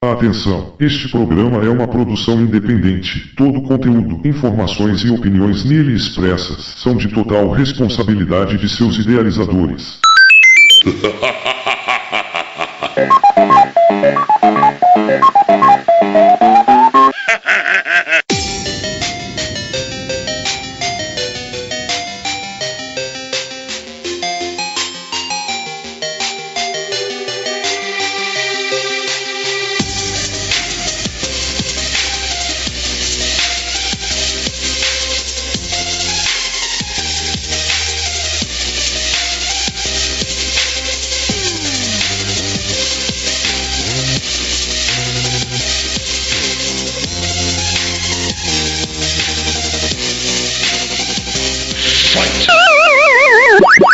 Atenção, este programa é uma produção independente. Todo conteúdo, informações e opiniões nele expressas são de total responsabilidade de seus idealizadores.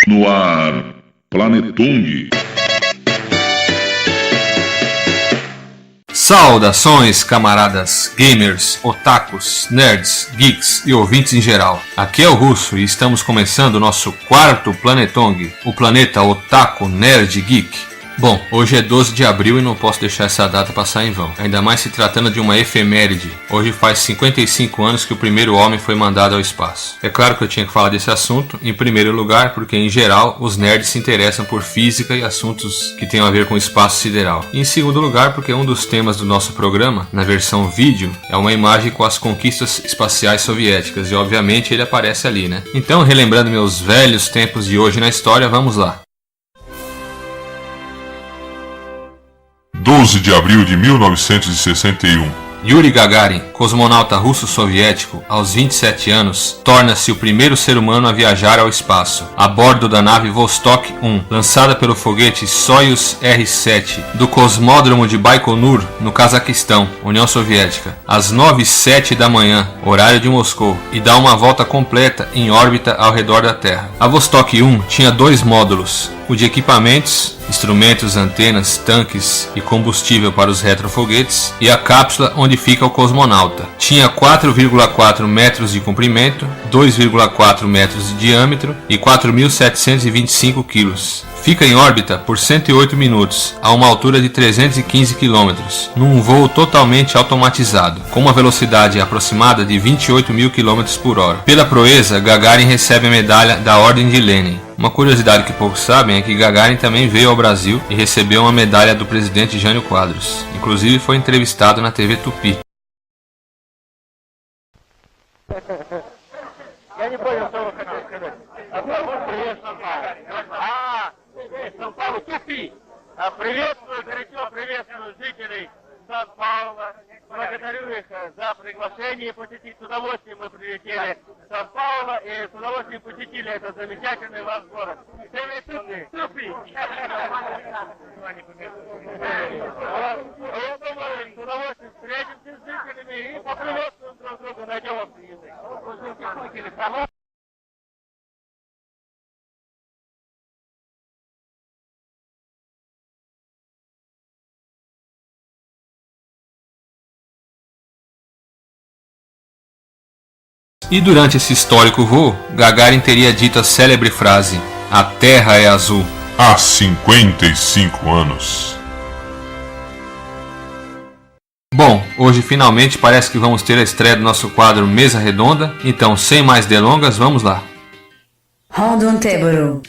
No ar, Planetung. Saudações, camaradas, gamers, otakus, nerds, geeks e ouvintes em geral. Aqui é o Russo e estamos começando o nosso quarto Planetung, o planeta Otaku Nerd Geek. Bom, hoje é 12 de abril e não posso deixar essa data passar em vão, ainda mais se tratando de uma efeméride. Hoje faz 55 anos que o primeiro homem foi mandado ao espaço. É claro que eu tinha que falar desse assunto, em primeiro lugar porque em geral os nerds se interessam por física e assuntos que tenham a ver com o espaço sideral. E em segundo lugar porque um dos temas do nosso programa, na versão vídeo, é uma imagem com as conquistas espaciais soviéticas e obviamente ele aparece ali, né? Então, relembrando meus velhos tempos de hoje na história, vamos lá. 12 de abril de 1961. Yuri Gagarin, cosmonauta russo-soviético, aos 27 anos, torna-se o primeiro ser humano a viajar ao espaço, a bordo da nave Vostok 1, lançada pelo foguete Soyuz R-7, do cosmódromo de Baikonur, no Cazaquistão, União Soviética, às 9h07 da manhã, horário de Moscou, e dá uma volta completa em órbita ao redor da Terra. A Vostok 1 tinha dois módulos, o de equipamentos, instrumentos, antenas, tanques e combustível para os retrofoguetes, e a cápsula onde fica o cosmonauta. Tinha 4,4 metros de comprimento, 2,4 metros de diâmetro e 4.725 quilos. Fica em órbita por 108 minutos, a uma altura de 315 km, num voo totalmente automatizado, com uma velocidade aproximada de 28.000 km por hora. Pela proeza, Gagarin recebe a medalha da Ordem de Lenin. Uma curiosidade que poucos sabem é que Gagarin também veio ao Brasil e recebeu uma medalha do presidente Jânio Quadros. Inclusive foi entrevistado na TV Tupi. Сан-Паулу, Туфи! Приветствую, горячо приветствую жителей Сан-Паула. Благодарю их за приглашение посетить. С удовольствием мы прилетели в Сан-Паулу и с удовольствием посетили этот замечательный ваш город. Туфи! Я думаю, с удовольствием встретимся с жителями и поприветствуем друг друга, найдем общий язык. E durante esse histórico voo, Gagarin teria dito a célebre frase: "A Terra é azul". Há 55 anos. Bom, hoje finalmente parece que vamos ter a estreia do nosso quadro Mesa Redonda, então sem mais delongas, vamos lá. Rondon-teboro.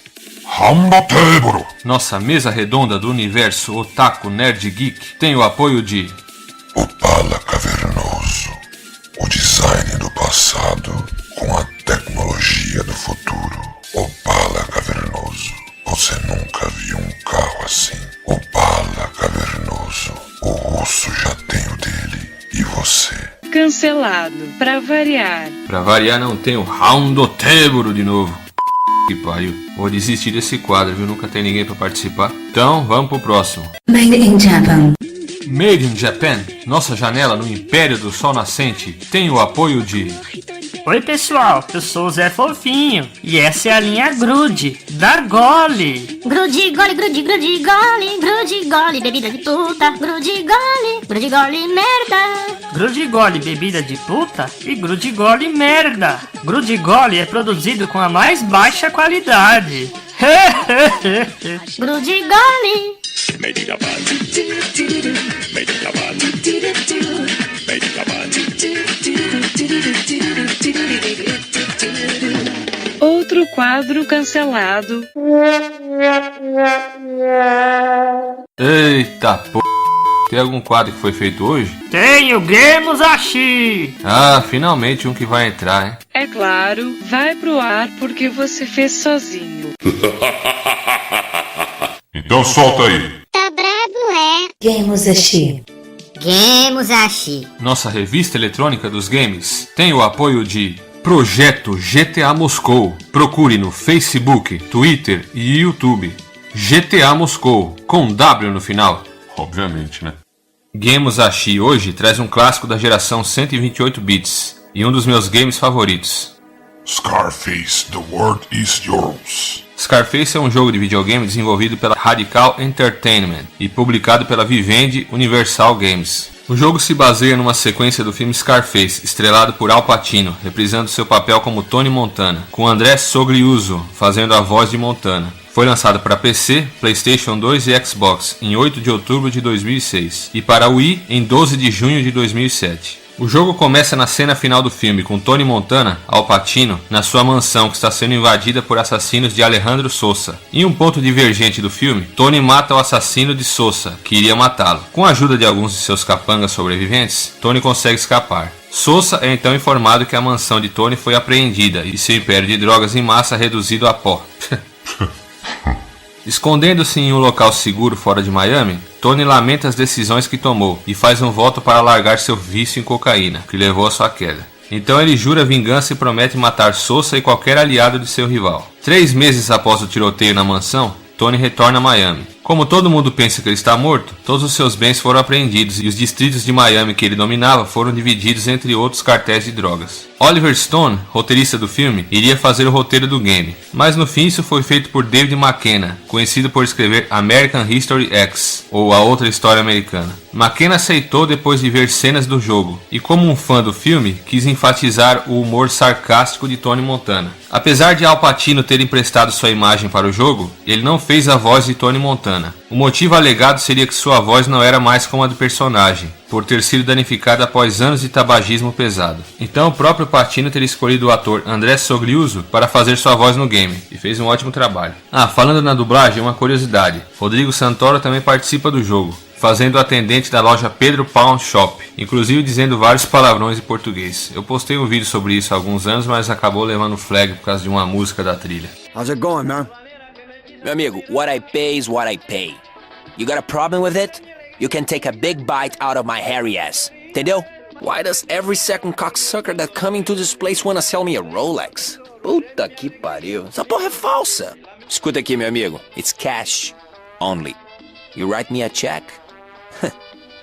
Nossa mesa redonda do universo Otaku Nerd Geek tem o apoio de Opala Cavernoso, o design do passado com a tecnologia do futuro. Opala Cavernoso, você nunca viu um carro assim. Opala Cavernoso, o Russo já tem o dele, e você? Cancelado, pra variar. Pra variar não tem o Rondon-teboro de novo. Que pariu. Vou desistir desse quadro, viu? Nunca tem ninguém pra participar. Então, vamos pro próximo. Made in Japan. Made in Japan, nossa janela no Império do Sol Nascente, tem o apoio de Oi pessoal, eu sou o Zé Fofinho e essa é a linha Grude, da Gole. Grude, gole, grude, grude, gole, grude, gole, bebida de puta, grude, gole, merda. Grude Gole, bebida de puta e Grude Gole, merda. Grude Gole é produzido com a mais baixa qualidade. Grude, gole. Made in Japan. Made in Japan. Quadro cancelado. Eita p... Tem algum quadro que foi feito hoje? Tenho Game Zashi! Ah, finalmente um que vai entrar, hein? É claro, vai pro ar porque você fez sozinho. Então solta aí. Tá brabo, é? Game Zashi. Gemusashi. Nossa revista eletrônica dos games tem o apoio de Projeto GTA Moscou. Procure no Facebook, Twitter e YouTube. GTA Moscou, com W no final. Obviamente, né? Gemusashi hoje traz um clássico da geração 128 bits e um dos meus games favoritos. Scarface, the world is yours. Scarface é um jogo de videogame desenvolvido pela Radical Entertainment e publicado pela Vivendi Universal Games. O jogo se baseia numa sequência do filme Scarface, estrelado por Al Pacino, reprisando seu papel como Tony Montana, com André Sogliuso fazendo a voz de Montana. Foi lançado para PC, PlayStation 2 e Xbox em 8 de outubro de 2006 e para Wii em 12 de junho de 2007. O jogo começa na cena final do filme com Tony Montana, Al Pacino, na sua mansão que está sendo invadida por assassinos de Alejandro Sosa. Em um ponto divergente do filme, Tony mata o assassino de Sosa, que iria matá-lo. Com a ajuda de alguns de seus capangas sobreviventes, Tony consegue escapar. Sosa é então informado que a mansão de Tony foi apreendida e seu império de drogas em massa reduzido a pó. Escondendo-se em um local seguro fora de Miami, Tony lamenta as decisões que tomou e faz um voto para largar seu vício em cocaína, que levou à sua queda. Então ele jura vingança e promete matar Sosa e qualquer aliado de seu rival. 3 meses após o tiroteio na mansão, Tony retorna a Miami. Como todo mundo pensa que ele está morto, todos os seus bens foram apreendidos e os distritos de Miami que ele dominava foram divididos entre outros cartéis de drogas. Oliver Stone, roteirista do filme, iria fazer o roteiro do game, mas no fim isso foi feito por David McKenna, conhecido por escrever American History X, ou A Outra História Americana. McKenna aceitou depois de ver cenas do jogo, e como um fã do filme, quis enfatizar o humor sarcástico de Tony Montana. Apesar de Al Pacino ter emprestado sua imagem para o jogo, ele não fez a voz de Tony Montana. O motivo alegado seria que sua voz não era mais como a do personagem, por ter sido danificada após anos de tabagismo pesado. Então o próprio Pacino teria escolhido o ator André Sogliuso para fazer sua voz no game, e fez um ótimo trabalho. Falando na dublagem, uma curiosidade, Rodrigo Santoro também participa do jogo, fazendo o atendente da loja Pedro Pawn Shop, inclusive dizendo vários palavrões em português. Eu postei um vídeo sobre isso há alguns anos, mas acabou levando flag por causa de uma música da trilha. How's it going, man? Meu amigo, what I pay is what I pay. You got a problem with it? You can take a big bite out of my hairy ass. Entendeu? Why does every second cocksucker that come into this place wanna sell me a Rolex? Puta que pariu. Essa porra é falsa. Escuta aqui, meu amigo. It's cash only. You write me a check?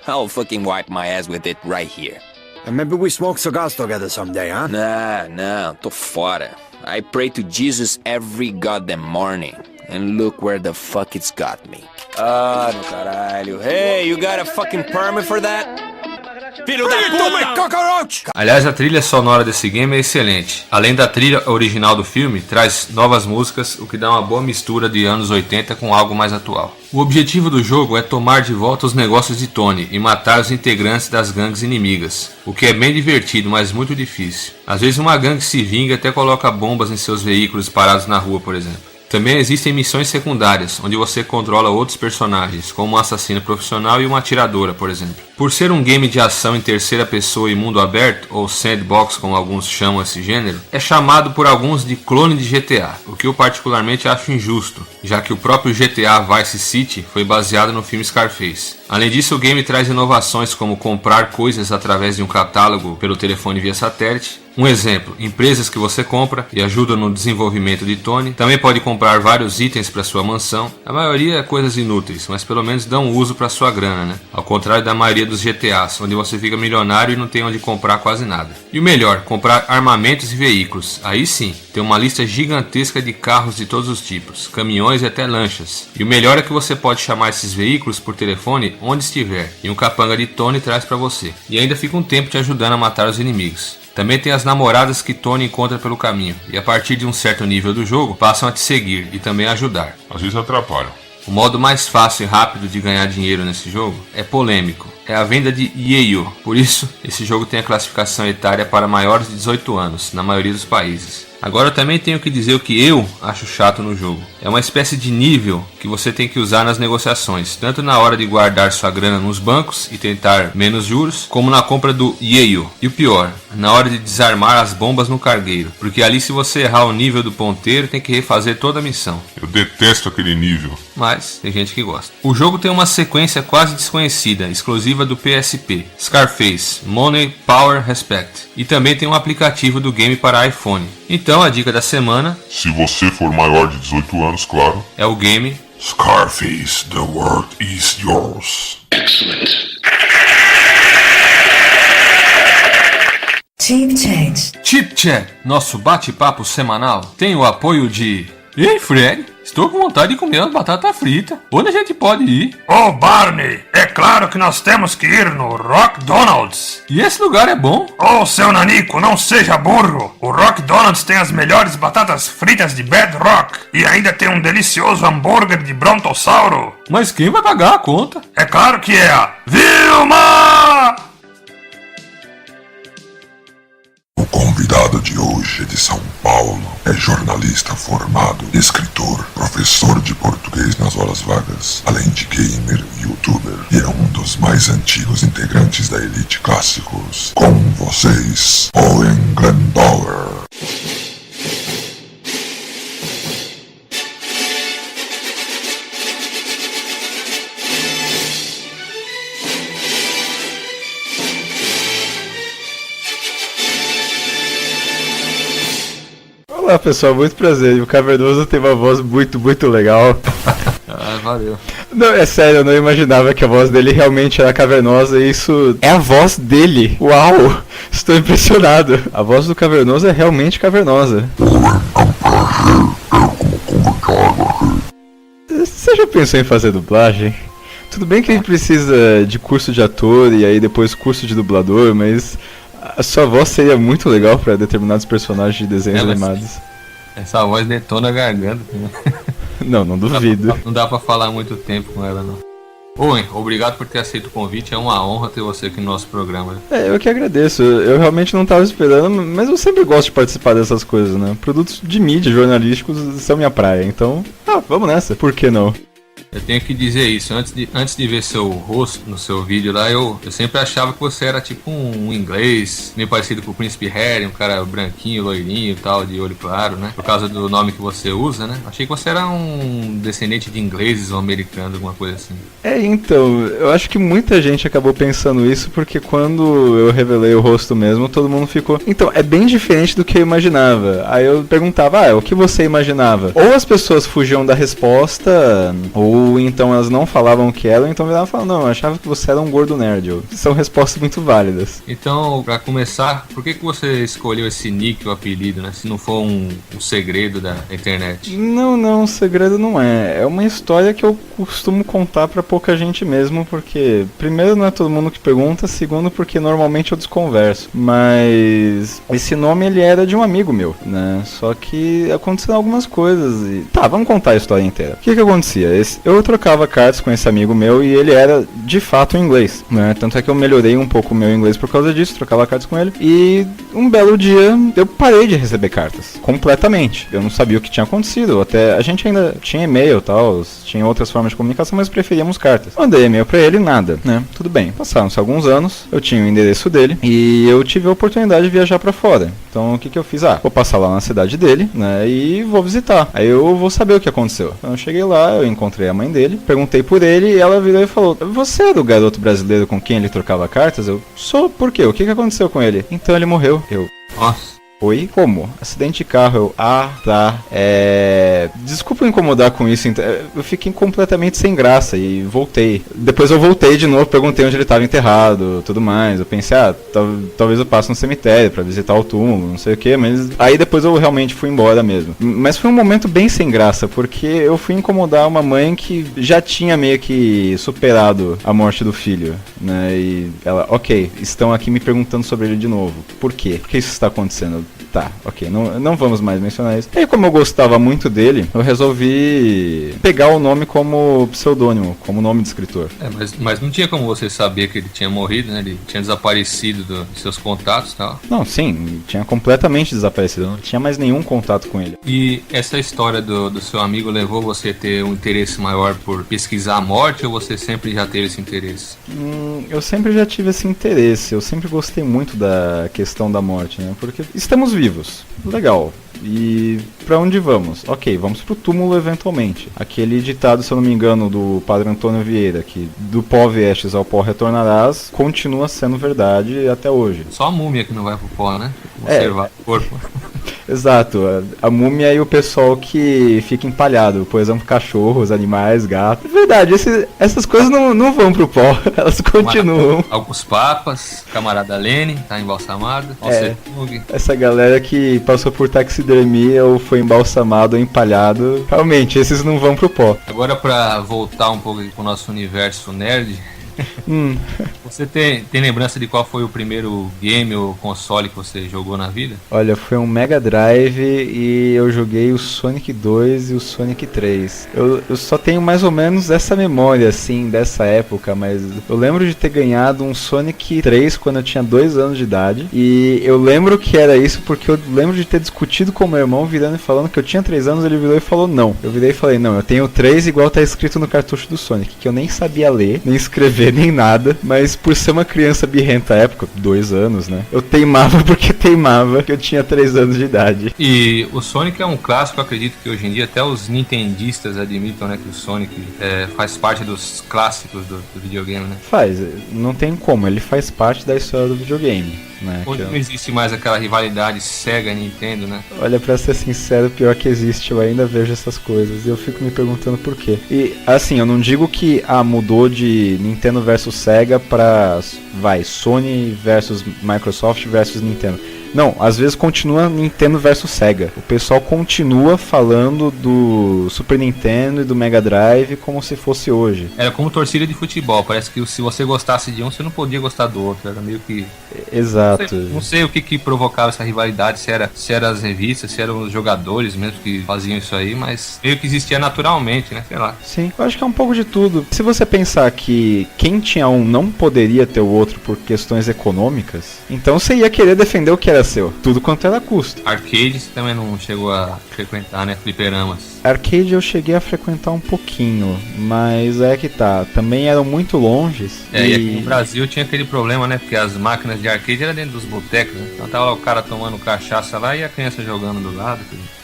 I'll fucking wipe my ass with it right here. And maybe we smoke cigars together someday, huh? Nah, tô fora. I pray to Jesus every goddamn morning. And look where the fuck it's got me. No caralho. Hey, you got a fucking permit for that? Filho da puta! Aliás, a trilha sonora desse game é excelente. Além da trilha original do filme, traz novas músicas, o que dá uma boa mistura de anos 80 com algo mais atual. O objetivo do jogo é tomar de volta os negócios de Tony e matar os integrantes das gangues inimigas, o que é bem divertido, mas muito difícil. Às vezes uma gangue se vinga e até coloca bombas em seus veículos parados na rua, por exemplo. Também existem missões secundárias, onde você controla outros personagens, como um assassino profissional e uma atiradora, por exemplo. Por ser um game de ação em terceira pessoa e mundo aberto, ou sandbox como alguns chamam esse gênero, é chamado por alguns de clone de GTA, o que eu particularmente acho injusto, já que o próprio GTA Vice City foi baseado no filme Scarface. Além disso, o game traz inovações como comprar coisas através de um catálogo pelo telefone via satélite. Um exemplo, empresas que você compra e ajudam no desenvolvimento de Tony. Também pode comprar vários itens para sua mansão. A maioria é coisas inúteis, mas pelo menos dão uso para sua grana, né? Ao contrário da maioria dos GTAs, onde você fica milionário e não tem onde comprar quase nada. E o melhor, comprar armamentos e veículos. Aí sim, tem uma lista gigantesca de carros de todos os tipos, caminhões e até lanchas. E o melhor é que você pode chamar esses veículos por telefone onde estiver, e um capanga de Tony traz para você. E ainda fica um tempo te ajudando a matar os inimigos. Também tem as namoradas que Tony encontra pelo caminho, e a partir de um certo nível do jogo, passam a te seguir e também ajudar. Às vezes atrapalham. O modo mais fácil e rápido de ganhar dinheiro nesse jogo é polêmico. É a venda de Ieyo. Por isso, esse jogo tem a classificação etária para maiores de 18 anos, na maioria dos países. Agora eu também tenho que dizer o que eu acho chato no jogo. É uma espécie de nível que você tem que usar nas negociações, tanto na hora de guardar sua grana nos bancos e tentar menos juros, como na compra do Yale. E o pior, na hora de desarmar as bombas no cargueiro, porque ali se você errar o nível do ponteiro tem que refazer toda a missão. Eu detesto aquele nível. Mas tem gente que gosta. O jogo tem uma sequência quase desconhecida, exclusiva do PSP, Scarface, Money, Power, Respect. E também tem um aplicativo do game para iPhone. Então a dica da semana, Se você for maior de 18 anos, claro, é o game Scarface, the world is yours. Chip Chat, nosso bate-papo semanal, tem o apoio de... Ei, Fred, estou com vontade de comer umas batatas fritas. Onde a gente pode ir? Ô, Barney, é claro que nós temos que ir no Rock Donald's. E esse lugar é bom? Ô, seu Nanico, não seja burro. O Rock Donald's tem as melhores batatas fritas de Bedrock. E ainda tem um delicioso hambúrguer de brontossauro. Mas quem vai pagar a conta? É claro que é a Vilma! O convidado de hoje é de São Paulo. É jornalista formado, escritor, professor de português nas horas vagas, além de gamer e youtuber. E é um dos mais antigos integrantes da Elite Clássicos. Com vocês, Owen Glendower. Olá pessoal, muito prazer. O Cavernoso tem uma voz muito legal. Ah, valeu. Não, é sério, eu não imaginava que a voz dele realmente era cavernosa e isso é a voz dele. Uau, estou impressionado. A voz do Cavernoso é realmente cavernosa. Você já pensou em fazer dublagem? Tudo bem que a gente precisa de curso de ator e aí depois curso de dublador, mas a sua voz seria muito legal para determinados personagens de desenhos animados. Essa voz detona a garganta. Não duvido. Não dá pra falar muito tempo com ela, não. Owen, obrigado por ter aceito o convite. É uma honra ter você aqui no nosso programa. Eu que agradeço. Eu realmente não estava esperando, mas eu sempre gosto de participar dessas coisas, né? Produtos de mídia, jornalísticos, são minha praia. Então, vamos nessa. Por que não? Eu tenho que dizer isso, antes de ver seu rosto no seu vídeo lá, eu sempre achava que você era tipo um inglês, meio parecido com o Príncipe Harry, um cara branquinho, loirinho e tal, de olho claro, né? Por causa do nome que você usa, né? Achei que você era um descendente de ingleses ou americanos, alguma coisa assim. Então, eu acho que muita gente acabou pensando isso, porque quando eu revelei o rosto mesmo, todo mundo ficou... Então, é bem diferente do que eu imaginava. Aí eu perguntava, o que você imaginava? Ou as pessoas fugiam da resposta, ou então elas não falavam o que era, ou então viravam e falavam, não, eu achava que você era um gordo nerd. São respostas muito válidas. Então, pra começar, por que você escolheu esse nick, o apelido, né? Se não for um segredo da internet. Não, segredo não é. É uma história que eu costumo contar pra pouca gente mesmo, porque primeiro não é todo mundo que pergunta, segundo porque normalmente eu desconverso. Mas esse nome ele era de um amigo meu, né? Só que aconteceram algumas coisas e... vamos contar a história inteira. O que acontecia? Eu trocava cartas com esse amigo meu e ele era de fato inglês, né? Tanto é que eu melhorei um pouco o meu inglês por causa disso, trocava cartas com ele. E um belo dia eu parei de receber cartas, completamente. Eu não sabia o que tinha acontecido, até a gente ainda tinha e-mail e tal, tinha outras formas de comunicação, mas preferíamos cartas. Mandei e-mail pra ele, nada, né? Tudo bem, passaram-se alguns anos, eu tinha o endereço dele e eu tive a oportunidade de viajar pra fora. Então o que eu fiz? Vou passar lá na cidade dele, né? E vou visitar. Aí eu vou saber o que aconteceu. Então eu cheguei lá, eu encontrei a mãe dele, perguntei por ele e ela virou e falou: você era o garoto brasileiro com quem ele trocava cartas? Eu sou. Por quê? O que aconteceu com ele? Então ele morreu. Nossa. Oi? Como? Acidente de carro. Tá. Desculpa incomodar com isso. Eu fiquei completamente sem graça e voltei. Depois eu voltei de novo, perguntei onde ele estava enterrado, tudo mais. Eu pensei, talvez eu passe no cemitério pra visitar o túmulo, não sei o que, mas aí depois eu realmente fui embora mesmo. Mas foi um momento bem sem graça, porque eu fui incomodar uma mãe que já tinha meio que superado a morte do filho, né? E ela, estão aqui me perguntando sobre ele de novo. Por quê? Por que isso está acontecendo? Tá, ok, não vamos mais mencionar isso. E aí, como eu gostava muito dele, eu resolvi pegar o nome como pseudônimo, como nome de escritor. Mas não tinha como você saber que ele tinha morrido, né? Ele tinha desaparecido dos seus contatos e tal. Não, sim, tinha completamente desaparecido, eu não tinha mais nenhum contato com ele. E essa história do seu amigo levou você a ter um interesse maior por pesquisar a morte, ou você sempre já teve esse interesse? Eu sempre já tive esse interesse, eu sempre gostei muito da questão da morte, né? Porque estamos vivos, legal. E pra onde vamos? Ok, vamos pro túmulo eventualmente. Aquele ditado, se eu não me engano, do Padre Antônio Vieira, que do pó viestes ao pó retornarás, continua sendo verdade até hoje. Só a múmia que não vai pro pó, né? Conservar o corpo. Exato, a múmia e o pessoal que fica empalhado, por exemplo, cachorros, animais, gatos. É verdade, essas coisas não vão pro pó, elas continuam. Alguns papas, camarada Lenin, tá embalsamado. Essa galera que passou por taxidermia ou foi embalsamado ou empalhado, realmente, esses não vão pro pó. Agora, pra voltar um pouco aqui pro nosso universo nerd, você tem lembrança de qual foi o primeiro game ou console que você jogou na vida? Olha, foi um Mega Drive e eu joguei o Sonic 2 e o Sonic 3. Eu só tenho mais ou menos essa memória, assim, dessa época, mas eu lembro de ter ganhado um Sonic 3 quando eu tinha 2 anos de idade, e eu lembro que era isso porque eu lembro de ter discutido com meu irmão, virando e falando que eu tinha 3 anos, ele virou e falou não. Eu virei e falei, não, eu tenho 3 igual tá escrito no cartucho do Sonic, que eu nem sabia ler, nem escrever, nem nada, mas por ser uma criança birrenta à época, 2 anos, né? Eu teimava porque teimava que eu tinha 3 anos de idade. E o Sonic é um clássico, eu acredito que hoje em dia até os nintendistas admitam, né, que o Sonic faz parte dos clássicos do videogame, né? Faz, não tem como, ele faz parte da história do videogame, né? Hoje não existe mais aquela rivalidade Sega e Nintendo, né? Olha, pra ser sincero, pior que existe, eu ainda vejo essas coisas e eu fico me perguntando por quê. E, assim, eu não digo que mudou de Nintendo versus Sega pra, Sony versus Microsoft versus Nintendo. Não, às vezes continua Nintendo versus Sega. O pessoal continua falando do Super Nintendo e do Mega Drive como se fosse hoje. Era como torcida de futebol, parece que se você gostasse de um, você não podia gostar do outro, era meio que... Exato. Não sei o que provocava essa rivalidade, se era as revistas, se eram os jogadores mesmo que faziam isso aí, mas meio que existia naturalmente, né, sei lá. Sim, eu acho que é um pouco de tudo. Se você pensar que quem tinha um não poderia ter o outro por questões econômicas, então você ia querer defender o que era seu, tudo quanto era custo. Arcade você também não chegou a frequentar, né, fliperamas? Arcade eu cheguei a frequentar um pouquinho, mas é que tá, também eram muito longes. E aqui no Brasil tinha aquele problema, né, porque as máquinas de arcade eram dentro dos botecos, né? Então tava lá o cara tomando cachaça lá e a criança jogando do lado.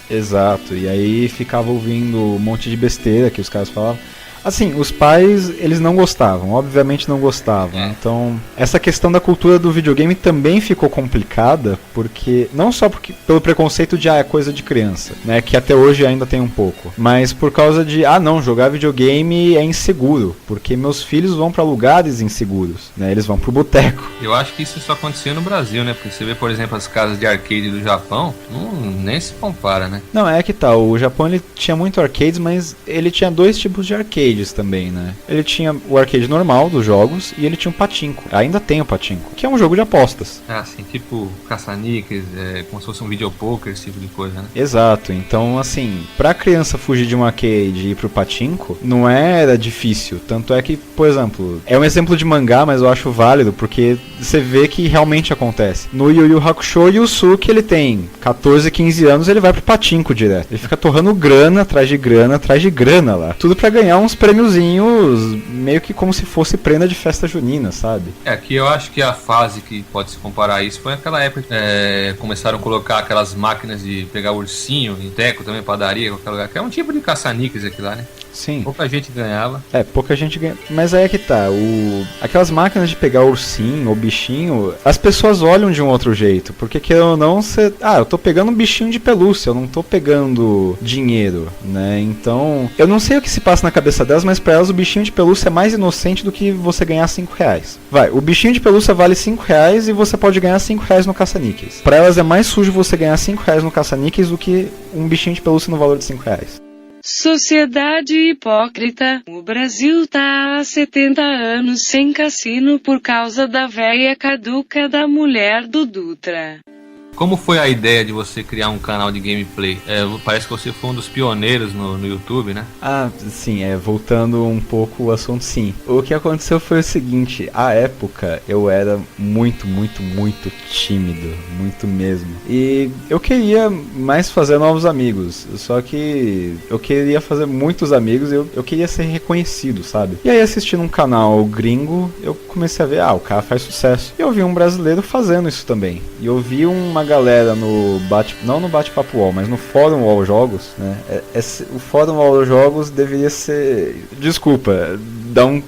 Exato, e aí ficava ouvindo um monte de besteira que os caras falavam. Assim, os pais, eles não gostavam, obviamente não gostavam. Então, essa questão da cultura do videogame também ficou complicada, porque não só pelo preconceito de é coisa de criança, né, que até hoje ainda tem um pouco, mas por causa de não, jogar videogame é inseguro, porque meus filhos vão pra lugares inseguros, né, eles vão pro boteco. Eu acho que isso só acontecia no Brasil, né, porque você vê, por exemplo, as casas de arcade do Japão, nem se compara, né? Não, é que tá, o Japão ele tinha muito arcades, mas ele tinha 2 tipos de arcade também, né? Ele tinha o arcade normal dos jogos e ele tinha o Pachinko. Ainda tem o Pachinko, que é um jogo de apostas. Assim, tipo caça-níqueis, como se fosse um videopoker, esse tipo de coisa, né? Exato. Então, assim, pra criança fugir de um arcade e ir pro Pachinko, não era difícil. Tanto é que, por exemplo, é um exemplo de mangá, mas eu acho válido, porque você vê que realmente acontece. No Yu Yu Hakusho, o Yusuke, ele tem 14, 15 anos, ele vai pro Pachinko direto. Ele fica torrando grana atrás de grana lá. Tudo pra ganhar uns prêmiozinhos, meio que como se fosse prenda de festa junina, sabe? Aqui eu acho que a fase que pode se comparar a isso foi aquela época que começaram a colocar aquelas máquinas de pegar ursinho, em teco também, padaria, qualquer lugar, que é um tipo de caça-níqueis aqui lá, né? Sim. Pouca gente ganhava. Pouca gente ganha. Mas aí é que tá, aquelas máquinas de pegar ursinho ou bichinho, as pessoas olham de um outro jeito, porque querendo ou não, eu tô pegando um bichinho de pelúcia, eu não tô pegando dinheiro, né? Então, eu não sei o que se passa na cabeça delas, mas pra elas o bichinho de pelúcia é mais inocente do que você ganhar 5 reais. O bichinho de pelúcia vale 5 reais e você pode ganhar 5 reais no caça-níqueis. Pra elas é mais sujo você ganhar 5 reais no caça-níqueis do que um bichinho de pelúcia no valor de 5 reais. Sociedade hipócrita. O Brasil tá há 70 anos sem cassino por causa da véia caduca da mulher do Dutra. Como foi a ideia de você criar um canal de gameplay? Parece que você foi um dos pioneiros no YouTube, né? Ah, sim, voltando um pouco o assunto, sim. O que aconteceu foi o seguinte, à época eu era muito tímido, muito mesmo. E eu queria mais fazer novos amigos, só que eu queria fazer muitos amigos e eu queria ser reconhecido, sabe? E aí assistindo um canal gringo, eu comecei a ver, o cara faz sucesso. E eu vi um brasileiro fazendo isso também. E eu vi uma galera não no bate-papo UOL, mas no fórum UOL Jogos, né? O fórum UOL Jogos deveria ser... Desculpa, dar uma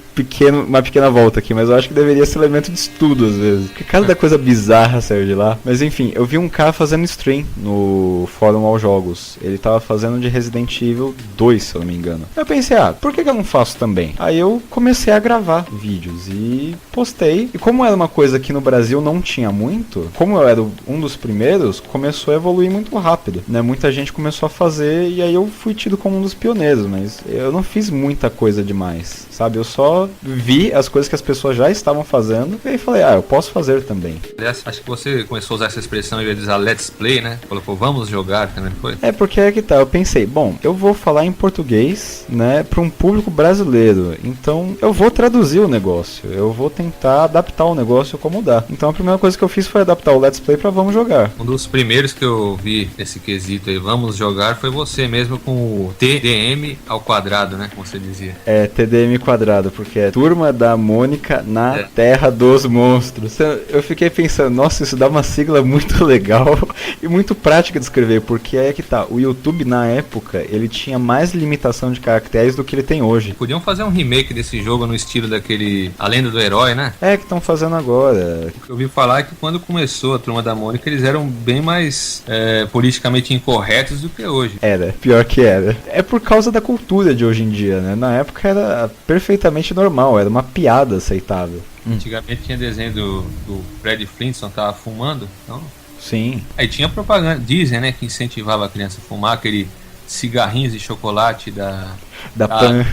pequena volta aqui, mas eu acho que deveria ser elemento de estudo às vezes. Porque cada coisa bizarra saiu de lá. Mas enfim, eu vi um cara fazendo stream no fórum UOL Jogos. Ele tava fazendo de Resident Evil 2, se eu não me engano. Eu pensei, por que eu não faço também? Aí eu comecei a gravar vídeos e postei. E como era uma coisa que no Brasil não tinha muito, como eu era um dos primeiros, começou a evoluir muito rápido, né? Muita gente começou a fazer e aí eu fui tido como um dos pioneiros, mas eu não fiz muita coisa demais, sabe? Eu só vi as coisas que as pessoas já estavam fazendo e aí falei, eu posso fazer também. Aliás, acho que você começou a usar essa expressão em vez de usar let's play, né? Colocou vamos jogar também, foi? Porque é que tá, eu pensei, bom, eu vou falar em português, né, para um público brasileiro, então eu vou traduzir o negócio, eu vou tentar adaptar o negócio como dá. Então a primeira coisa que eu fiz foi adaptar o let's play para vamos jogar. Um dos primeiros que eu vi esse quesito aí, vamos jogar, foi você mesmo com o TDM ao quadrado, né, como você dizia. TDM quadrado, porque é Turma da Mônica na Terra dos Monstros. Eu fiquei pensando, nossa, isso dá uma sigla muito legal e muito prática de escrever, porque é que tá, o YouTube na época, ele tinha mais limitação de caracteres do que ele tem hoje. Podiam fazer um remake desse jogo no estilo daquele A Lenda do Herói, né? Que estão fazendo agora. Eu ouvi falar que quando começou a Turma da Mônica, eles eram bem mais politicamente incorretos do que hoje. Pior que era. É por causa da cultura de hoje em dia, né? Na época era perfeitamente normal, era uma piada aceitável. Antigamente tinha desenho do Fred Flintstone, tava fumando, então... Sim. Aí tinha propaganda, dizem, né, que incentivava a criança a fumar, aquele cigarrinhos de chocolate da Pan.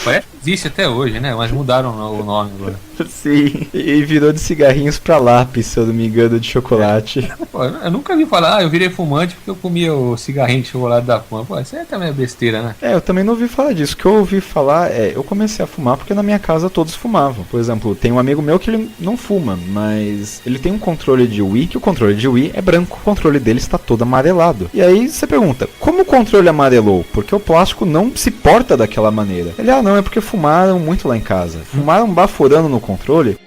Parece que existe até hoje, né? Mas mudaram o nome agora. Sim, e virou de cigarrinhos pra lápis, se eu não me engano, de chocolate. Pô, eu nunca vi falar, eu virei fumante porque eu comia o cigarrinho de chocolate da Pan. Pô, isso aí também é besteira, né? Eu também não ouvi falar disso. O que eu ouvi falar eu comecei a fumar porque na minha casa todos fumavam. Por exemplo, tem um amigo meu que ele não fuma, mas ele tem um controle de Wii, que o controle de Wii é branco, o controle dele está todo amarelado. E aí você pergunta, como o controle amarelou? Porque o plástico não se porta daquela maneira. Ele, não, é porque fumaram muito lá em casa. Fumaram baforando no controle.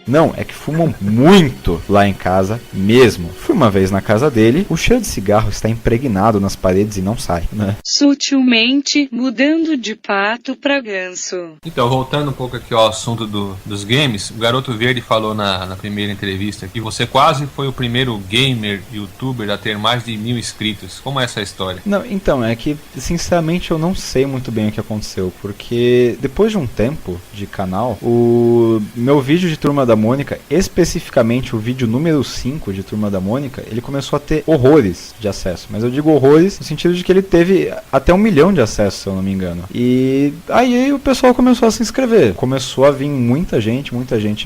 Não, é que fumam muito lá em casa mesmo. Fui uma vez na casa dele, o cheiro de cigarro está impregnado nas paredes e não sai, né? Sutilmente mudando de pato pra ganso. Então, voltando um pouco aqui ao assunto dos games, o Garoto Verde falou na primeira entrevista que você quase foi o primeiro gamer youtuber a ter mais de 1000 inscritos. Como é essa história? Não, então, é que sinceramente eu não sei muito bem o que aconteceu, porque depois de um tempo de canal, o meu vídeo de Turma da Mônica, especificamente o vídeo número 5 de Turma da Mônica, ele começou a ter horrores de acesso. Mas eu digo horrores no sentido de que ele teve até 1 milhão de acessos, se eu não me engano. E aí o pessoal começou a se inscrever. Começou a vir muita gente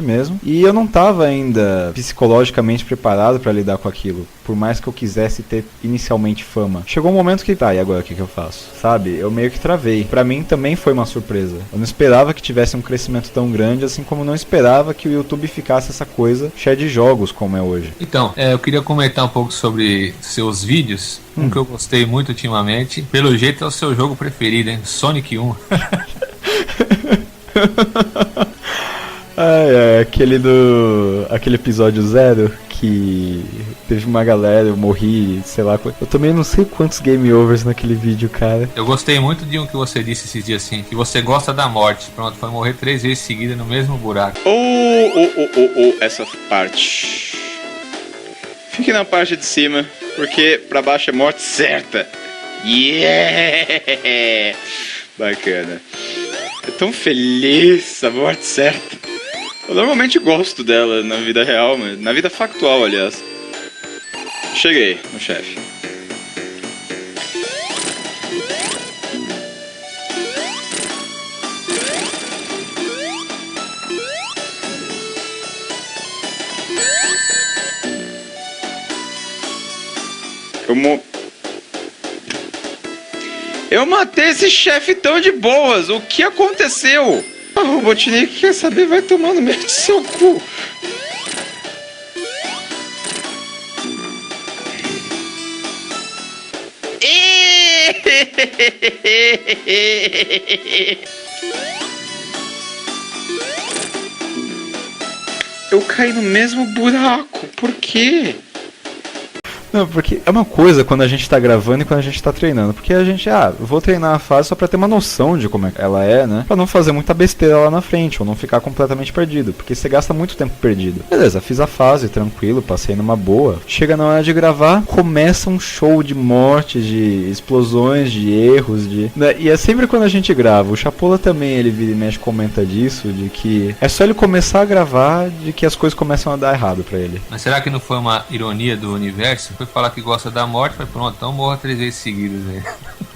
mesmo. E eu não estava ainda psicologicamente preparado para lidar com aquilo. Por mais que eu quisesse ter inicialmente fama. Chegou um momento que, e agora o que eu faço? Sabe? Eu meio que travei. Pra mim também foi uma surpresa. Eu não esperava que tivesse um crescimento tão grande, assim como não esperava que o YouTube ficasse essa coisa cheia de jogos como é hoje. Então, eu queria comentar um pouco sobre seus vídeos. Um que eu gostei muito ultimamente. Pelo jeito é o seu jogo preferido, hein? Sonic 1. Aquele episódio 0 que teve uma galera, eu morri, sei lá. Eu também não sei quantos game overs naquele vídeo, cara. Eu gostei muito de um que você disse esses dias assim, que você gosta da morte. Pronto, foi morrer 3 vezes seguida no mesmo buraco. Essa parte. Fique na parte de cima, porque pra baixo é morte certa. Yeah! Bacana. É tão feliz a morte certa. Eu normalmente gosto dela na vida real, mas na vida factual, aliás. Cheguei no chefe. Eu matei esse chefe tão de boas. O que aconteceu? A Robotnik quer saber, vai tomar no meio do seu cu. Eu caí no mesmo buraco, por quê? Não, porque é uma coisa quando a gente tá gravando e quando a gente tá treinando. Porque a gente, vou treinar a fase só pra ter uma noção de como ela é, né? Pra não fazer muita besteira lá na frente, ou não ficar completamente perdido. Porque você gasta muito tempo perdido. Beleza, fiz a fase, tranquilo, passei numa boa. Chega na hora de gravar, começa um show de mortes, de explosões, de erros, né? E é sempre quando a gente grava. O Chapola também, ele vira e mexe, comenta disso, de que é só ele começar a gravar, de que as coisas começam a dar errado pra ele. Mas será que não foi uma ironia do universo? Foi falar que gosta da morte, foi pronto, então morra 3 vezes seguidas aí.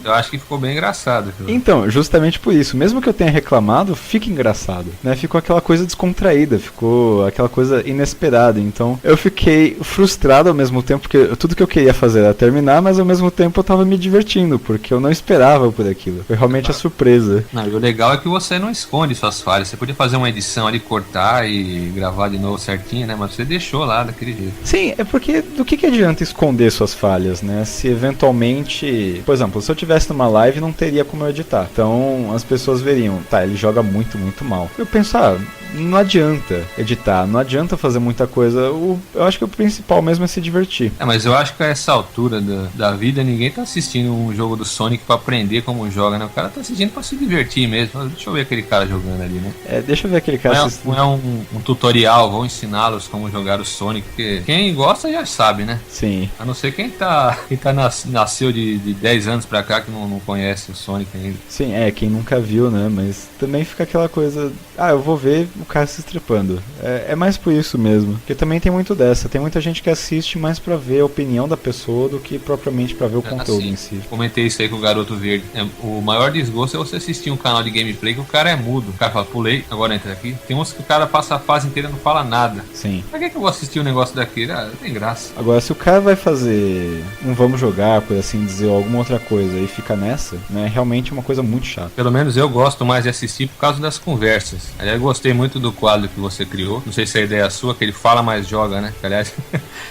Eu acho que ficou bem engraçado. Então, justamente por isso, mesmo que eu tenha reclamado, fica engraçado, né? Ficou aquela coisa descontraída, ficou aquela coisa inesperada. Então, eu fiquei frustrado ao mesmo tempo, porque tudo que eu queria fazer era terminar, mas ao mesmo tempo eu tava me divertindo, porque eu não esperava por aquilo. Foi realmente a surpresa. Não, e o legal é que você não esconde suas falhas. Você podia fazer uma edição ali, cortar e gravar de novo certinho, né? Mas você deixou lá daquele jeito. Sim, é porque do que adianta esconder suas falhas, né? Se eventualmente, por exemplo, se eu tivesse numa live, não teria como eu editar. Então as pessoas veriam, ele joga muito, muito mal. Eu penso, não adianta editar, não adianta fazer muita coisa. Eu acho que o principal mesmo é se divertir. Mas eu acho que a essa altura da vida, ninguém tá assistindo um jogo do Sonic pra aprender como joga, né? O cara tá assistindo pra se divertir mesmo. Deixa eu ver aquele cara jogando ali, né? Deixa eu ver aquele cara assistindo. Não é um tutorial, vão ensiná-los como jogar o Sonic, porque quem gosta já sabe, né? Sim. A não ser quem nasceu de 10 anos pra cá que não conhece o Sonic ainda. Sim, quem nunca viu, né? Mas também fica aquela coisa, eu vou ver o cara se estrepando. É mais por isso mesmo. Porque também tem muito dessa. Tem muita gente que assiste mais pra ver a opinião da pessoa do que propriamente pra ver o conteúdo em si. Comentei isso aí com o Garoto Verde. O maior desgosto é você assistir um canal de gameplay que o cara é mudo. O cara fala, pulei, agora entra aqui. Tem uns que o cara passa a fase inteira e não fala nada. Sim. Pra que eu vou assistir um negócio daquele? Não tem graça. Agora, se o cara vai fazer um vamos jogar, por assim dizer, ou alguma outra coisa e fica nessa, né, realmente é uma coisa muito chata. Pelo menos eu gosto mais de assistir por causa das conversas. Aliás, eu gostei muito do quadro que você criou. Não sei se a ideia é sua, que ele fala mais joga, né? Aliás,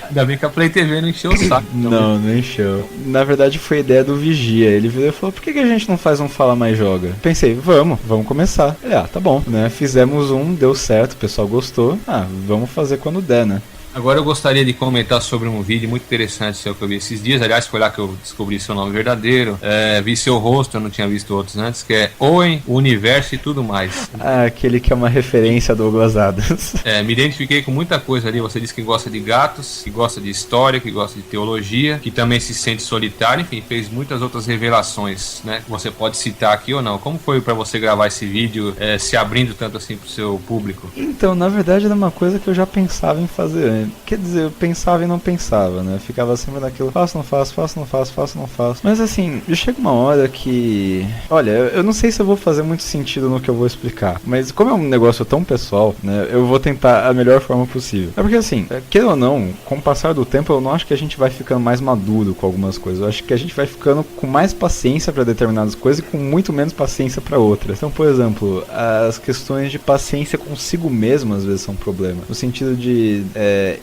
ainda bem que a Play TV não encheu o saco. Não encheu. Na verdade foi ideia do Vigia. Ele virou e falou, por que a gente não faz um fala mais joga? Pensei, vamos começar. Tá bom, né? Fizemos deu certo, o pessoal gostou. Vamos fazer quando der, né? Agora eu gostaria de comentar sobre um vídeo muito interessante seu que eu vi esses dias. Aliás, foi lá que eu descobri seu nome verdadeiro. Vi seu rosto, eu não tinha visto outros antes, que é Owen, o Universo e tudo mais. Aquele que é uma referência a Douglas Adams. Me identifiquei com muita coisa ali. Você disse que gosta de gatos, que gosta de história, que gosta de teologia, que também se sente solitário, enfim, fez muitas outras revelações, né? Você pode citar aqui ou não. Como foi pra você gravar esse vídeo, se abrindo tanto assim pro seu público? Então, na verdade, era uma coisa que eu já pensava em fazer antes. Quer dizer, eu pensava e não pensava, né? Ficava sempre naquilo, faço, não faço. Mas assim, chega uma hora que... Olha, eu não sei se eu vou fazer muito sentido no que eu vou explicar, mas como é um negócio tão pessoal, né? Eu vou tentar a melhor forma possível. É porque assim, queira ou não, com o passar do tempo, eu não acho que a gente vai ficando mais maduro com algumas coisas. Eu acho que a gente vai ficando com mais paciência para determinadas coisas e com muito menos paciência para outras. Então, por exemplo, as questões de paciência consigo mesmo às vezes são um problema. No sentido de...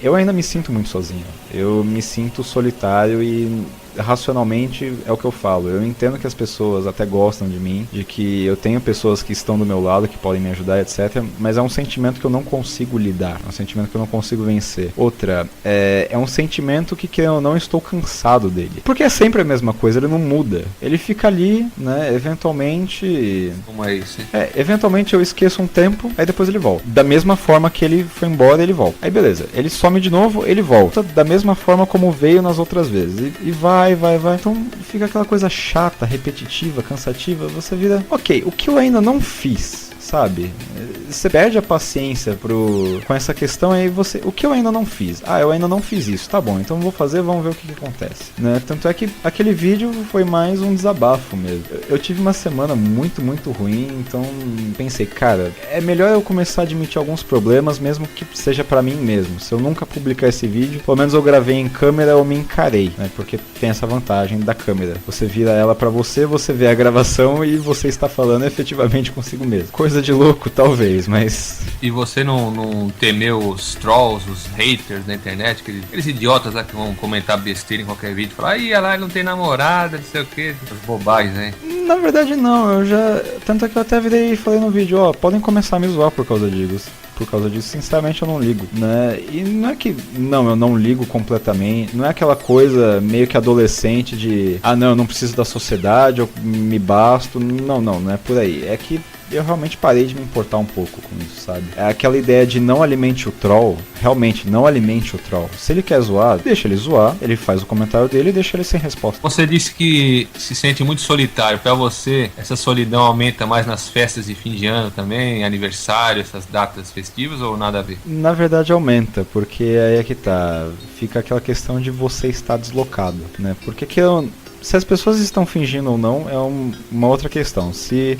eu ainda me sinto muito sozinho. Eu me sinto solitário e racionalmente é o que eu falo. Eu entendo que as pessoas até gostam de mim, de que eu tenho pessoas que estão do meu lado, que podem me ajudar, etc. Mas é um sentimento que eu não consigo lidar. É um sentimento que eu não consigo vencer. Outra, é um sentimento que eu não estou cansado dele. Porque é sempre a mesma coisa, ele não muda. Ele fica ali, né, eventualmente... Como é isso? Eventualmente eu esqueço um tempo, aí depois ele volta. Da mesma forma que ele foi embora, ele volta. Aí beleza, ele some de novo, ele volta. Da mesma forma como veio nas outras vezes. E vai. Então fica aquela coisa chata, repetitiva, cansativa. Você vira, ok, o que eu ainda não fiz? sabe? Você perde a paciência com essa questão, aí o que eu ainda não fiz? Eu ainda não fiz isso, tá bom, então vou fazer, vamos ver o que acontece, né? Tanto é que aquele vídeo foi mais um desabafo mesmo. Eu tive uma semana muito, muito ruim, então pensei, cara, é melhor eu começar a admitir alguns problemas, mesmo que seja pra mim mesmo. Se eu nunca publicar esse vídeo, pelo menos eu gravei em câmera, eu me encarei, né? Porque tem essa vantagem da câmera. Você vira ela pra você vê a gravação e você está falando efetivamente consigo mesmo. Coisa de louco, talvez, mas... E você não temeu os trolls, os haters da internet, aqueles idiotas lá que vão comentar besteira em qualquer vídeo, falar, olha lá, ele não tem namorada, não sei o que, essas bobagens, né? Na verdade não, tanto é que eu até virei e falei no vídeo, podem começar a me zoar por causa disso. Por causa disso, sinceramente eu não ligo, né? E não é que, eu não ligo completamente, não é aquela coisa meio que adolescente de, eu não preciso da sociedade, eu me basto, não é por aí, é que eu realmente parei de me importar um pouco com isso, sabe? É aquela ideia de não alimente o troll, realmente não alimente o troll. Se ele quer zoar, deixa ele zoar, ele faz o comentário dele e deixa ele sem resposta. Você disse que se sente muito solitário. Pra você, essa solidão aumenta mais nas festas de fim de ano também, aniversário, essas datas festivas ou nada a ver? Na verdade aumenta, porque aí é que tá, fica aquela questão de você estar deslocado, né? Porque se as pessoas estão fingindo ou não é uma outra questão. Se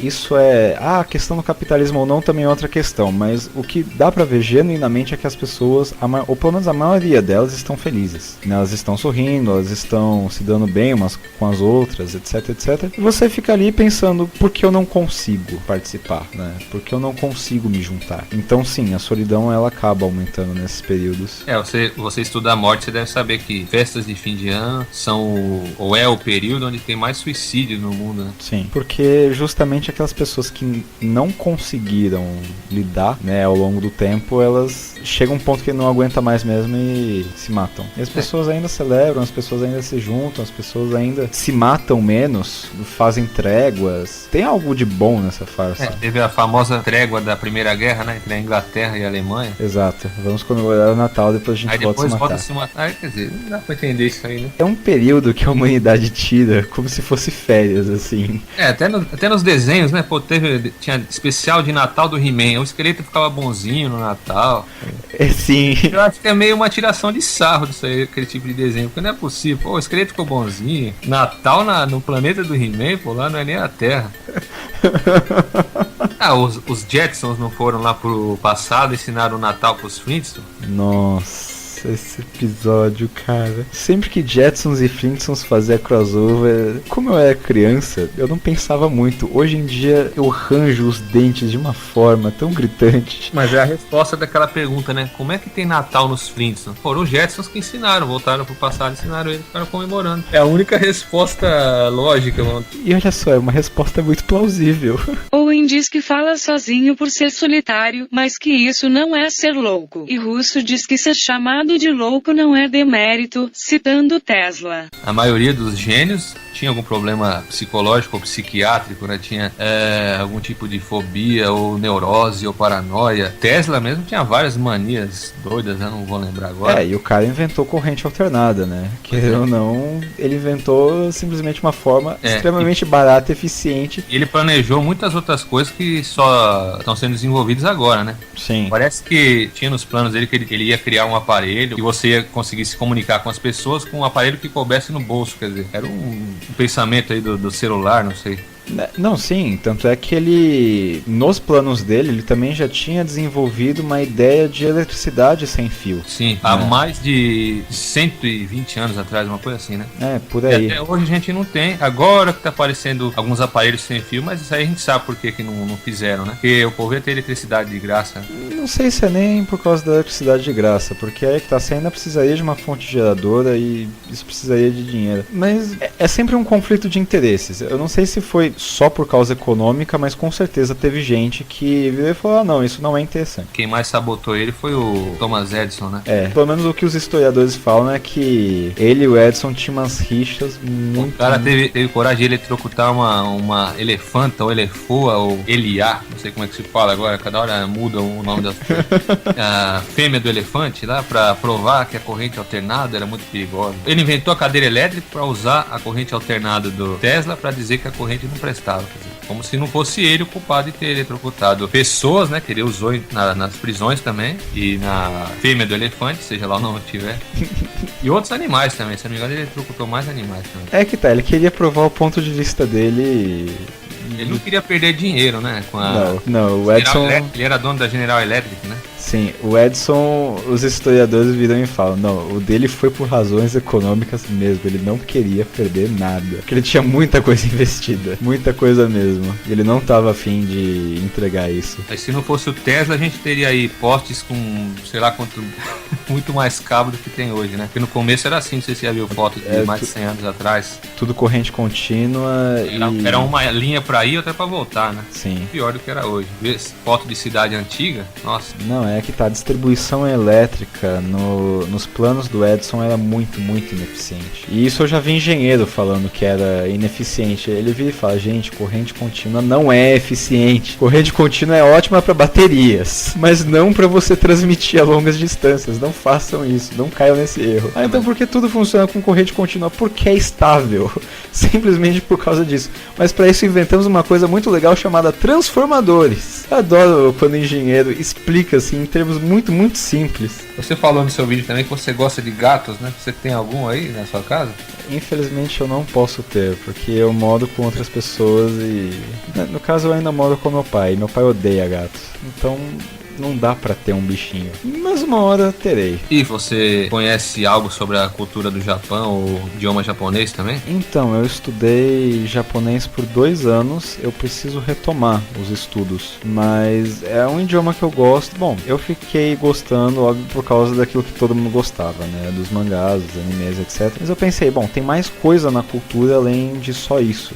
isso é... a questão do capitalismo ou não também é outra questão. Mas o que dá pra ver genuinamente é que as pessoas, ou pelo menos a maioria delas, estão felizes, né? Elas estão sorrindo, elas estão se dando bem umas com as outras, etc, etc. E você fica ali pensando, por que eu não consigo participar, né? Por que eu não consigo me juntar? Então sim, a solidão ela acaba aumentando nesses períodos. Você estuda a morte, você deve saber que festas de fim de ano são... ou é o período onde tem mais suicídio no mundo, né? Sim, porque justamente aquelas pessoas que não conseguiram lidar, né, ao longo do tempo, elas chegam a um ponto que não aguenta mais mesmo e se matam. E as pessoas ainda celebram, as pessoas ainda se juntam, as pessoas ainda se matam menos, fazem tréguas. Tem algo de bom nessa farsa. Teve a famosa trégua da Primeira Guerra, né, entre a Inglaterra e a Alemanha. Exato. Vamos comemorar o Natal, depois a gente volta a se matar. Quer dizer, não dá pra entender isso aí, né? É um período que a humanidade tira como se fosse férias, assim. Até nos desenhos, né? Pô, tinha especial de Natal do He-Man. O esqueleto ficava bonzinho no Natal. Sim. Eu acho que é meio uma tiração de sarro disso aí, aquele tipo de desenho. Porque não é possível. Pô, o esqueleto ficou bonzinho. Natal no planeta do He-Man, pô, lá não é nem a Terra. Os Jetsons não foram lá pro passado e ensinaram o Natal pros Flintstones? Nossa. Esse episódio, cara. Sempre que Jetsons e Flintstones faziam crossover, como eu era criança, eu não pensava muito. Hoje em dia eu ranjo os dentes de uma forma tão gritante. Mas é a resposta daquela pergunta, né? Como é que tem Natal nos Flintstones? Foram os Jetsons que ensinaram, voltaram pro passado, ensinaram eles, ficaram comemorando. É a única resposta lógica, mano. E olha só, é uma resposta muito plausível. Owen diz que fala sozinho por ser solitário, mas que isso não é ser louco. E Russo diz que ser chamado de louco não é demérito, citando Tesla. A maioria dos gênios tinha algum problema psicológico ou psiquiátrico, né? Tinha algum tipo de fobia ou neurose ou paranoia. Tesla mesmo tinha várias manias doidas, né? Não vou lembrar agora. E o cara inventou corrente alternada, né? Querendo ou não, ele inventou simplesmente uma forma extremamente barata e eficiente. E ele planejou muitas outras coisas que só estão sendo desenvolvidas agora, né? Sim. Parece que tinha nos planos dele que ele ia criar um aparelho que você ia conseguir se comunicar com as pessoas com um aparelho que coubesse no bolso, quer dizer, era um pensamento aí do celular, não sei. Não, sim, tanto é que ele, nos planos dele, ele também já tinha desenvolvido uma ideia de eletricidade sem fio. Sim, há mais de 120 anos atrás, uma coisa assim, né? Por aí. E até hoje a gente não tem, agora que tá aparecendo alguns aparelhos sem fio, mas isso aí a gente sabe por que não fizeram, né? Porque o povo ia ter eletricidade de graça. Não sei se é nem por causa da eletricidade de graça, porque aí que tá, você ainda precisaria de uma fonte geradora e isso precisaria de dinheiro. Mas é sempre um conflito de interesses. Eu não sei se foi só por causa econômica, mas com certeza teve gente que virou e falou, não, isso não é interessante. Quem mais sabotou ele foi o Thomas Edison, né? Pelo menos o que os historiadores falam é que ele e o Edison tinham umas rixas muito... O cara teve coragem de eletrocutar uma elefanta, ou elefoa, ou eliá, não sei como é que se fala agora, cada hora muda o nome das coisas. A fêmea do elefante lá, pra provar que a corrente alternada era muito perigosa. Ele inventou a cadeira elétrica pra usar a corrente alternada do Tesla pra dizer que a corrente não prestava, quer dizer. Como se não fosse ele o culpado de ter eletrocutado pessoas, né? Que ele usou nas prisões também. E na fêmea do elefante, seja lá onde tiver. E outros animais também, se não me engano, ele eletrocutou mais animais também. É que tá, ele queria provar o ponto de vista dele. Ele não queria perder dinheiro, né? Com a... Não, o Edson... Ele era dono da General Electric, né? Sim, o Edson, os historiadores viram e falam, não, o dele foi por razões econômicas mesmo, ele não queria perder nada, porque ele tinha muita coisa investida, muita coisa mesmo, e ele não tava afim de entregar isso. Mas se não fosse o Tesla, a gente teria aí postes com, sei lá quanto, muito mais cabo do que tem hoje, né? Porque no começo era assim, não sei se você já viu fotos de mais de 100 anos atrás. Tudo corrente contínua Era uma linha pra ir e outra pra voltar, né? Sim. Pior do que era hoje. Ver foto de cidade antiga, nossa. Não, é que tá, a distribuição elétrica nos planos do Edison era muito, muito ineficiente. E isso eu já vi engenheiro falando que era ineficiente. Ele vira e fala, gente, corrente contínua não é eficiente. Corrente contínua é ótima para baterias, mas não para você transmitir a longas distâncias. Não façam isso, não caiam nesse erro. Ah, então por que tudo funciona com corrente contínua? Porque é estável. Simplesmente por causa disso. Mas para isso inventamos uma coisa muito legal chamada transformadores. Eu adoro quando o engenheiro explica assim em termos muito, muito simples. Você falou no seu vídeo também que você gosta de gatos, né? Você tem algum aí na sua casa? Infelizmente eu não posso ter, porque eu moro com outras pessoas e... No caso eu ainda moro com meu pai, e meu pai odeia gatos. Então... não dá pra ter um bichinho, mas uma hora terei. E você conhece algo sobre a cultura do Japão ou idioma japonês também? Então, eu estudei japonês por 2 anos, eu preciso retomar os estudos, mas é um idioma que eu gosto. Bom, eu fiquei gostando, óbvio, por causa daquilo que todo mundo gostava, né, dos mangás, dos animes, etc. Mas eu pensei, bom, tem mais coisa na cultura além de só isso.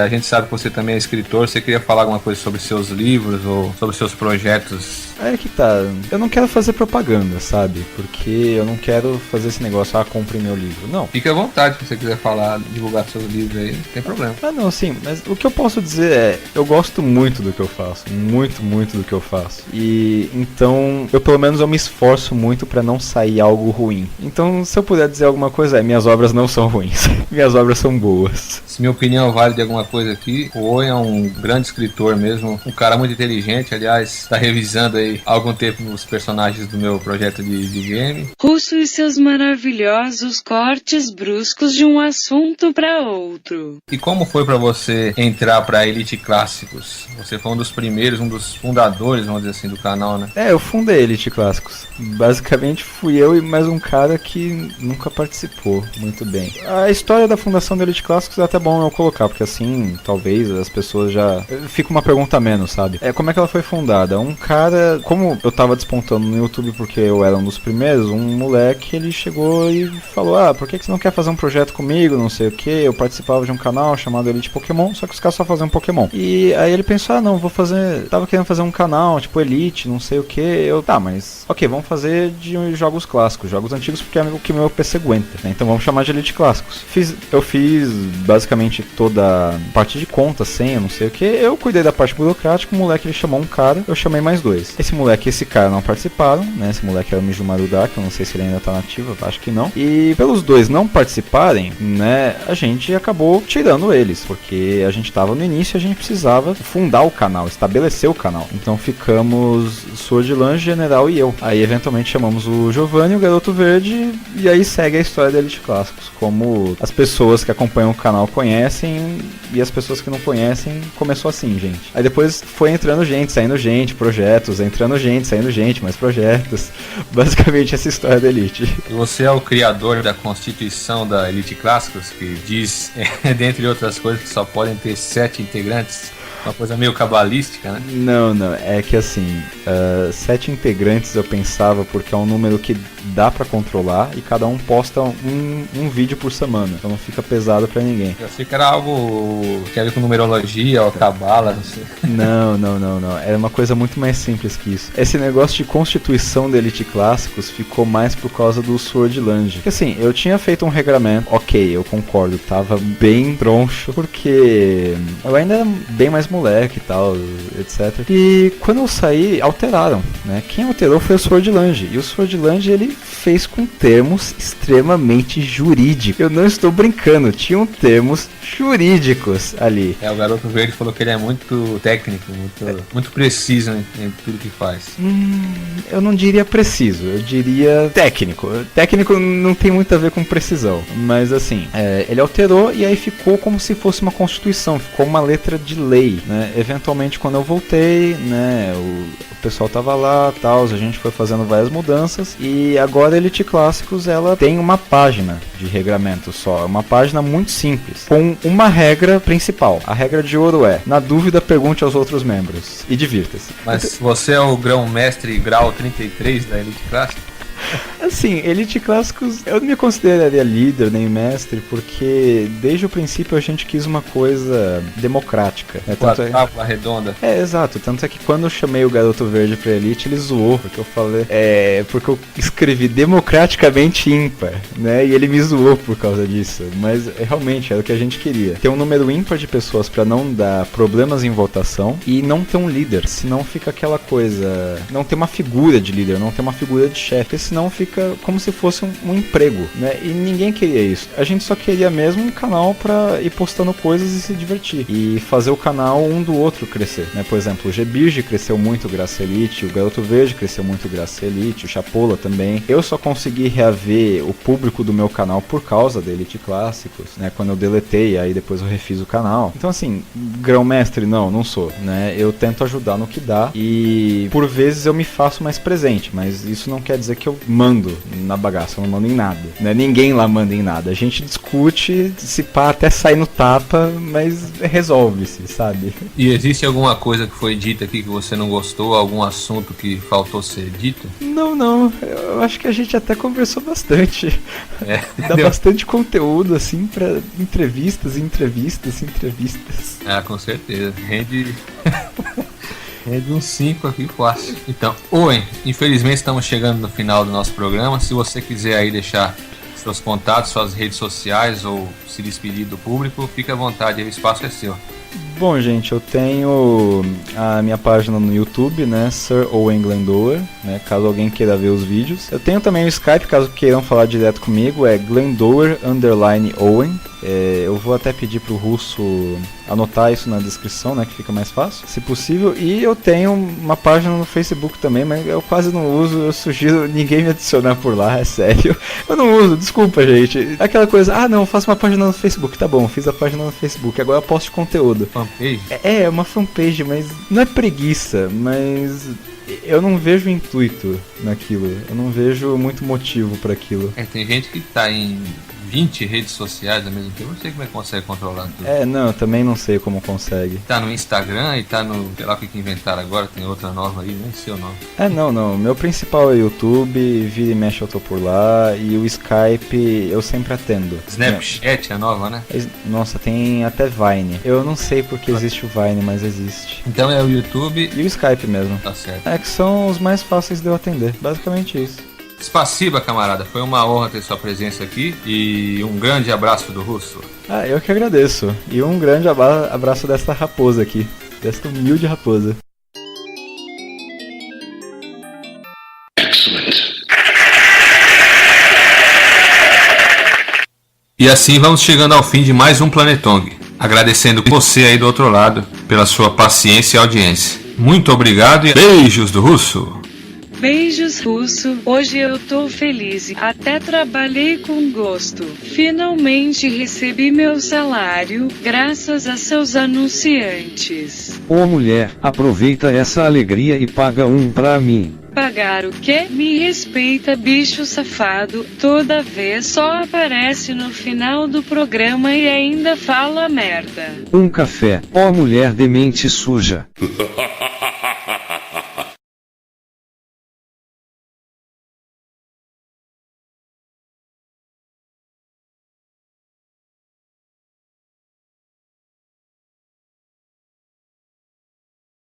A gente sabe que você também é escritor, você queria falar alguma coisa sobre seus livros ou sobre seus projetos? É que tá, eu não quero fazer propaganda, sabe? Porque eu não quero fazer esse negócio, compre meu livro, não. Fique à vontade se você quiser falar, divulgar seus livros aí, não tem problema. Ah não, sim, mas o que eu posso dizer é, eu gosto muito do que eu faço, muito, muito do que eu faço. E então, pelo menos eu me esforço muito pra não sair algo ruim. Então, se eu puder dizer alguma coisa, minhas obras não são ruins, minhas obras são boas. Se minha opinião vale de alguma coisa aqui, o Owen é um grande escritor mesmo, um cara muito inteligente, aliás, tá revisando aí há algum tempo nos personagens do meu projeto de game. Russo e seus maravilhosos cortes bruscos de um assunto para outro. E como foi pra você entrar pra Elite Clássicos? Você foi um dos primeiros, um dos fundadores, vamos dizer assim, do canal, né? Eu fundei Elite Clássicos. Basicamente fui eu e mais um cara que nunca participou muito bem. A história da fundação da Elite Clássicos é até bom eu colocar, porque assim, talvez as pessoas já... Fica uma pergunta a menos, sabe? Como é que ela foi fundada? Um cara... Como eu tava despontando no YouTube porque eu era um dos primeiros, um moleque, ele chegou e falou, por que você não quer fazer um projeto comigo, não sei o que, eu participava de um canal chamado Elite Pokémon, só que os caras só faziam Pokémon. E aí ele pensou, não, vou fazer, tava querendo fazer um canal, tipo Elite, não sei o que, mas, ok, vamos fazer de jogos clássicos, jogos antigos, porque é o que meu PC aguenta, né? Então vamos chamar de Elite Clássicos. Eu fiz basicamente toda a parte de conta, senha, não sei o que, eu cuidei da parte burocrática, o moleque ele chamou um cara, eu chamei mais 2. Esse moleque e esse cara não participaram, né? Esse moleque era o Mijumaru Daki, eu não sei se ele ainda tá nativo, eu acho que não. E pelos 2 não participarem, né? A gente acabou tirando eles, porque a gente tava no início e a gente precisava fundar o canal, estabelecer o canal. Então ficamos Swordland, General e eu. Aí eventualmente chamamos o Giovanni, o Garoto Verde, e aí segue a história da Elite Clássicos. Como as pessoas que acompanham o canal conhecem, e as pessoas que não conhecem, começou assim, gente. Aí depois foi entrando gente, saindo gente, projetos, entrando gente, saindo gente, mais projetos. Basicamente essa história da Elite. Você é o criador da Constituição da Elite Clássicos, que diz, dentre outras coisas, que só podem ter 7 integrantes. Uma coisa meio cabalística, né? Não, é que assim, 7 integrantes eu pensava porque é um número que dá pra controlar e cada um posta um vídeo por semana, então não fica pesado pra ninguém. Eu achei que era algo que tinha a ver com numerologia ou cabala, não sei. Não, era uma coisa muito mais simples que isso. Esse negócio de constituição da Elite Clássicos ficou mais por causa do Swordland. Porque assim, eu tinha feito um regramento, ok, eu concordo, tava bem troncho, porque eu ainda era bem mais moleque e tal, etc. E quando eu saí, alteraram, né? Quem alterou foi o Swordland. E o Swordland, ele fez com termos extremamente jurídicos. Eu não estou brincando, tinham termos jurídicos ali. O Garoto Verde falou que ele é muito técnico, muito preciso em tudo que faz. Eu não diria preciso, eu diria técnico. Técnico não tem muito a ver com precisão, mas assim, ele alterou e aí ficou como se fosse uma constituição, ficou uma letra de lei, né? Eventualmente, quando eu voltei, né, o pessoal tava lá, tal, a gente foi fazendo várias mudanças e agora a Elite Clássicos, ela tem uma página de regramento só, uma página muito simples, com uma regra principal. A regra de ouro é: na dúvida, pergunte aos outros membros e divirta-se. Mas você é o grão-mestre grau 33 da Elite Clássicos? Assim, Elite Clássicos, eu não me consideraria líder nem mestre, porque desde o princípio a gente quis uma coisa democrática. Tábua redonda. Exato. Tanto é que quando eu chamei o Garoto Verde pra Elite, ele zoou, porque eu falei, porque eu escrevi democraticamente ímpar, né? E ele me zoou por causa disso. Mas realmente era o que a gente queria. Ter um número ímpar de pessoas pra não dar problemas em votação e não ter um líder, senão fica aquela coisa, não ter uma figura de líder, não ter uma figura de chefe, senão fica como se fosse um emprego, né? E ninguém queria isso. A gente só queria mesmo um canal pra ir postando coisas e se divertir. E fazer o canal um do outro crescer, né? Por exemplo, o Gbirge cresceu muito graças a Elite, o Garoto Verde cresceu muito graças a Elite, o Chapola também. Eu só consegui reaver o público do meu canal por causa da Elite Clássicos, né? Quando eu deletei, aí depois eu refiz o canal. Então assim, grão-mestre não sou, né? Eu tento ajudar no que dá e por vezes eu me faço mais presente, mas isso não quer dizer que eu mando na bagaça, eu não mando em nada, né? Ninguém lá manda em nada. A gente discute, se pá, até sair no tapa, mas resolve-se, sabe? E existe alguma coisa que foi dita aqui que você não gostou? Algum assunto que faltou ser dito? Não. Eu acho que a gente até conversou bastante. Dá bastante conteúdo, assim, pra entrevistas. Ah, com certeza. Rende uns 5 aqui fácil. Então, Owen, infelizmente estamos chegando no final do nosso programa. Se você quiser aí deixar seus contatos, suas redes sociais ou se despedir do público, fique à vontade, o espaço é seu. Bom, gente, eu tenho a minha página no YouTube, né, Sir Owen Glendower, né, caso alguém queira ver os vídeos. Eu tenho também o Skype, caso queiram falar direto comigo, é Glendower_Owen. Eu vou até pedir pro Russo anotar isso na descrição, né, que fica mais fácil, se possível. E eu tenho uma página no Facebook também, mas eu quase não uso, eu sugiro ninguém me adicionar por lá, é sério. Eu não uso, desculpa, gente. Aquela coisa, não, eu faço uma página no Facebook, tá bom, fiz a página no Facebook, agora eu posto conteúdo. Fanpage? É uma fanpage, mas não é preguiça, mas eu não vejo intuito naquilo, eu não vejo muito motivo pra aquilo. Tem gente que tá em 20 redes sociais ao mesmo tempo, não sei como é que consegue controlar tudo. Não, eu também não sei como consegue. Tá no Instagram e tá no, sei lá o que inventaram agora, tem outra nova aí, nem sei o nome. Não, meu principal é o YouTube, vira e mexe eu tô por lá, e o Skype eu sempre atendo. Snapchat é nova, né? Nossa, tem até Vine. Eu não sei porque existe o Vine, mas existe. Então é o YouTube e o Skype mesmo. Tá certo. Que são os mais fáceis de eu atender, basicamente isso. Spassiba, camarada, foi uma honra ter sua presença aqui e um grande abraço do Russo. Eu que agradeço. E um grande abraço desta raposa aqui, desta humilde raposa. Excellent. E assim vamos chegando ao fim de mais um Planetong. Agradecendo você aí do outro lado pela sua paciência e audiência. Muito obrigado e beijos do Russo. Beijos, Russo. Hoje eu tô feliz. Até trabalhei com gosto. Finalmente recebi meu salário, graças a seus anunciantes. Ô mulher, aproveita essa alegria e paga um pra mim. Pagar o quê? Me respeita, bicho safado. Toda vez só aparece no final do programa e ainda fala merda. Um café, ó mulher de mente suja.